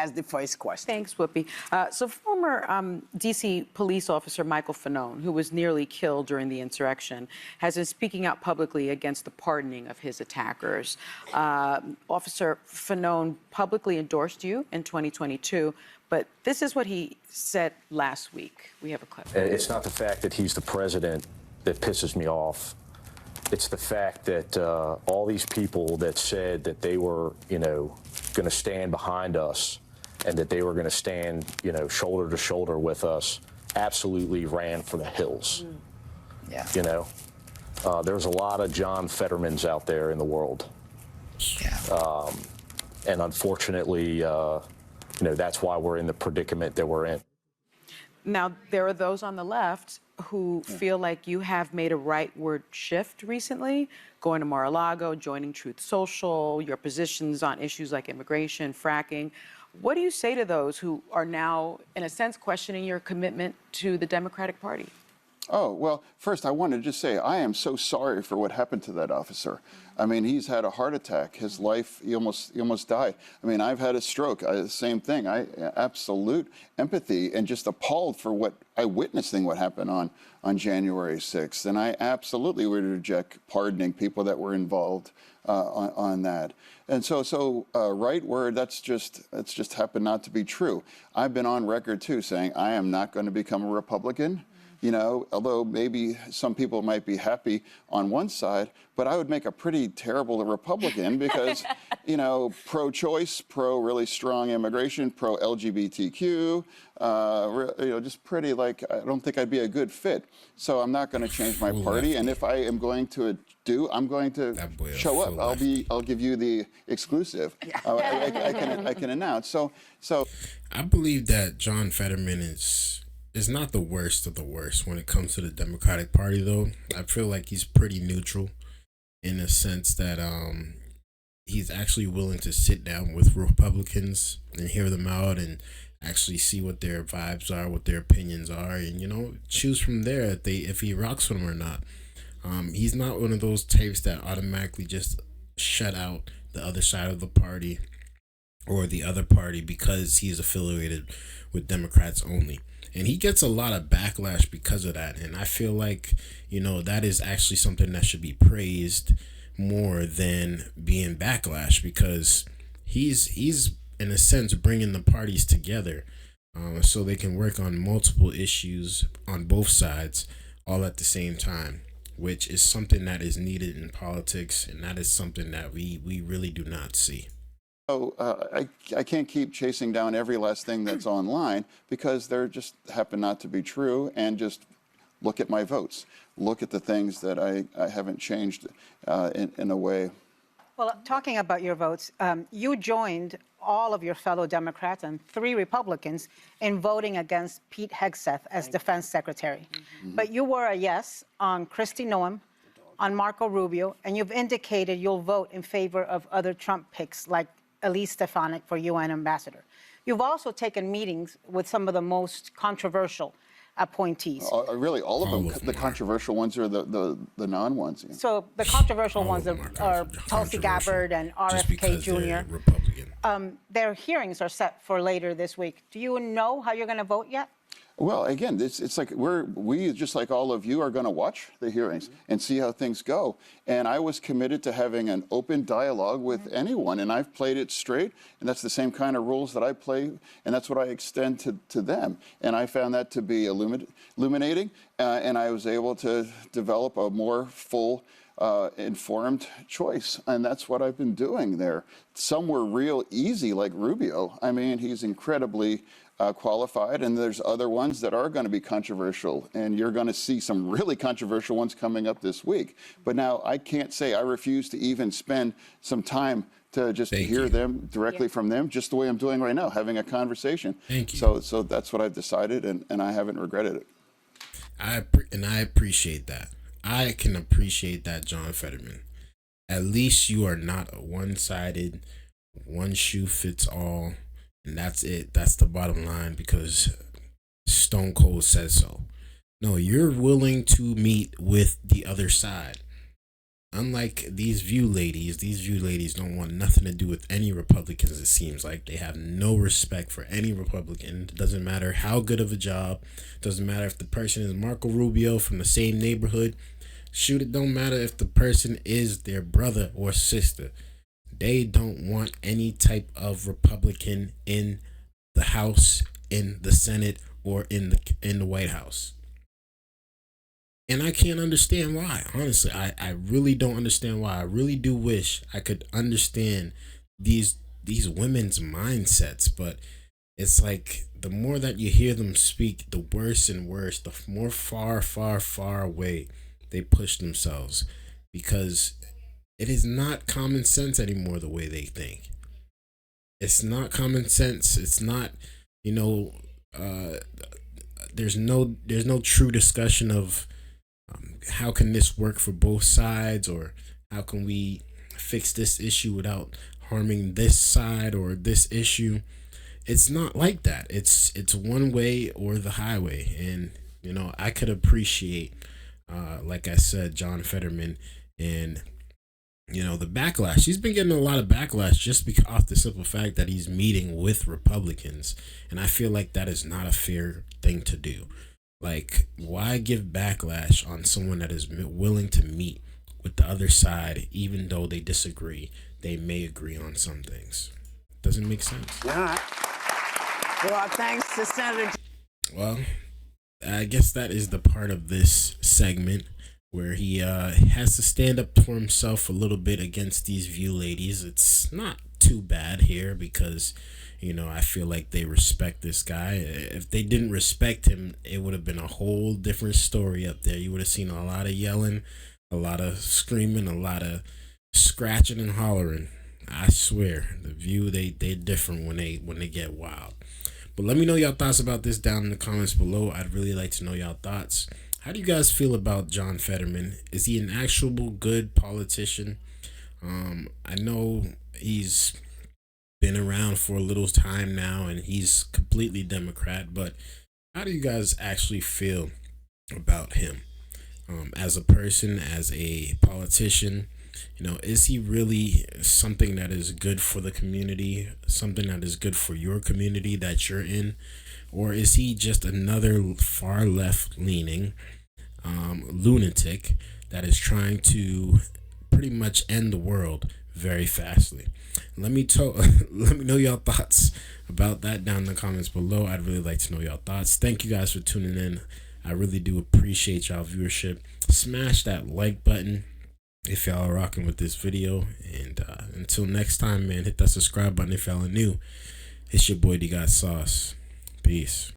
as the first question. Thanks, Whoopi. So former D.C. police officer Michael Fanone, who was nearly killed during the insurrection, has been speaking out publicly against the pardoning of his attackers. Officer Fanone publicly endorsed you in 2022, but this is what he said last week. We have a clip. It's not the fact that he's the president that pisses me off. It's the fact that all these people that said that they were, going to stand behind us and that they were going to stand, shoulder to shoulder with us, absolutely ran for the hills. Yeah. There's a lot of John Fettermans out there in the world. Yeah. And unfortunately, that's why we're in the predicament that we're in. Now, there are those on the left who feel like you have made a rightward shift recently, going to Mar-a-Lago, joining Truth Social, your positions on issues like immigration, fracking. What do you say to those who are now, in a sense, questioning your commitment to the Democratic Party? Oh, well, first, I wanted to just say I am so sorry for what happened to that officer. I mean, he's had a heart attack. His life, he almost died. I mean, I've had a stroke. Same thing. Absolute empathy and just appalled for what I witnessing what happened on January 6th. And I absolutely would reject pardoning people that were involved on that. And so right word, that's just happened not to be true. I've been on record, too, saying I am not going to become a Republican. Although maybe some people might be happy on one side, but I would make a pretty terrible Republican because, pro-choice, really strong immigration, pro-LGBTQ, just pretty I don't think I'd be a good fit. So I'm not going to change my party. And if I am going to I'm going to show up. I'll give you the exclusive. I can announce. So I believe that John Fetterman is not the worst of the worst when it comes to the Democratic Party, though. I feel like he's pretty neutral in a sense that he's actually willing to sit down with Republicans and hear them out and actually see what their vibes are, what their opinions are, and, choose from there if he rocks with them or not. He's not one of those types that automatically just shut out the other side of the party or the other party because he's affiliated with Democrats only. And he gets a lot of backlash because of that. And I feel like, that is actually something that should be praised more than being backlash, because he's in a sense bringing the parties together so they can work on multiple issues on both sides all at the same time, which is something that is needed in politics. And that is something that we really do not see. I can't keep chasing down every last thing that's online because they're just happen not to be true. And just look at my votes. Look at the things that I haven't changed in a way. Well, talking about your votes, you joined all of your fellow Democrats and 3 Republicans in voting against Pete Hegseth as Defense Secretary. Mm-hmm. But you were a yes on Kristi Noem, on Marco Rubio, and you've indicated you'll vote in favor of other Trump picks like Elise Stefanik for UN ambassador. You've also taken meetings with some of the most controversial appointees. Really, all of them. The controversial ones are the non-ones. Yeah. So the controversial ones are Tulsi Gabbard and RFK Jr. Republican. Their hearings are set for later this week. Do you know how you're going to vote yet? Well, again, it's like we just like all of you are going to watch the hearings and see how things go. And I was committed to having an open dialogue with anyone, and I've played it straight. And that's the same kind of rules that I play, and that's what I extend to them. And I found that to be illuminating, and I was able to develop a more full, informed choice. And that's what I've been doing there. Some were real easy, like Rubio. I mean, he's incredibly qualified, and there's other ones that are going to be controversial, and you're going to see some really controversial ones coming up this week. But now I can't say I refuse to even spend some time to just hear them directly from them, just the way I'm doing right now, having a conversation. Thank you. So that's what I've decided, and I haven't regretted it. I appreciate that. I can appreciate that, John Fetterman. At least you are not a one-sided, one shoe fits all. And that's it. That's the bottom line, because Stone Cold says so. No, you're willing to meet with the other side. unlike these View ladies don't want nothing to do with any Republicans. It seems like they have no respect for any Republican. It doesn't matter how good of a job. It doesn't matter if the person is Marco Rubio from the same neighborhood. Shoot, it don't matter if the person is their brother or sister. They don't want any type of Republican in the House, in the Senate, or in the White House. And I can't understand why. Honestly, I really don't understand why. I really do wish I could understand these women's mindsets, but it's like the more that you hear them speak, the worse and worse, the more far away they push themselves, because it is not common sense anymore the way they think. It's not common sense. It's not, there's no true discussion of how can this work for both sides, or how can we fix this issue without harming this side or this issue. It's not like that. It's one way or the highway. And I could appreciate, like I said, John Fetterman, and the backlash. He's been getting a lot of backlash just because off the simple fact that he's meeting with Republicans, and I feel like that is not a fair thing to do. Like, why give backlash on someone that is willing to meet with the other side, even though they disagree? They may agree on some things. Doesn't make sense. All right. Well, thanks to Senator. Well, I guess that is the part of this segment where he has to stand up for himself a little bit against these View ladies. It's not too bad here because, I feel like they respect this guy. If they didn't respect him, it would have been a whole different story up there. You would have seen a lot of yelling, a lot of screaming, a lot of scratching and hollering. I swear, the View, they're different when they get wild. But let me know your thoughts about this down in the comments below. I'd really like to know your thoughts. How do you guys feel about John Fetterman? Is he an actual good politician? I know he's been around for a little time now and he's completely Democrat, but how do you guys actually feel about him as a person, as a politician? Is he really something that is good for the community, something that is good for your community that you're in? Or is he just another far left leaning lunatic that is trying to pretty much end the world very fastly? Let me know your thoughts about that down in the comments below. I'd really like to know your thoughts. Thank you guys for tuning in. I really do appreciate y'all viewership. Smash that like button if y'all are rocking with this video, and until next time, man, hit that subscribe button if y'all are new. It's your boy Dgotsauce. Peace.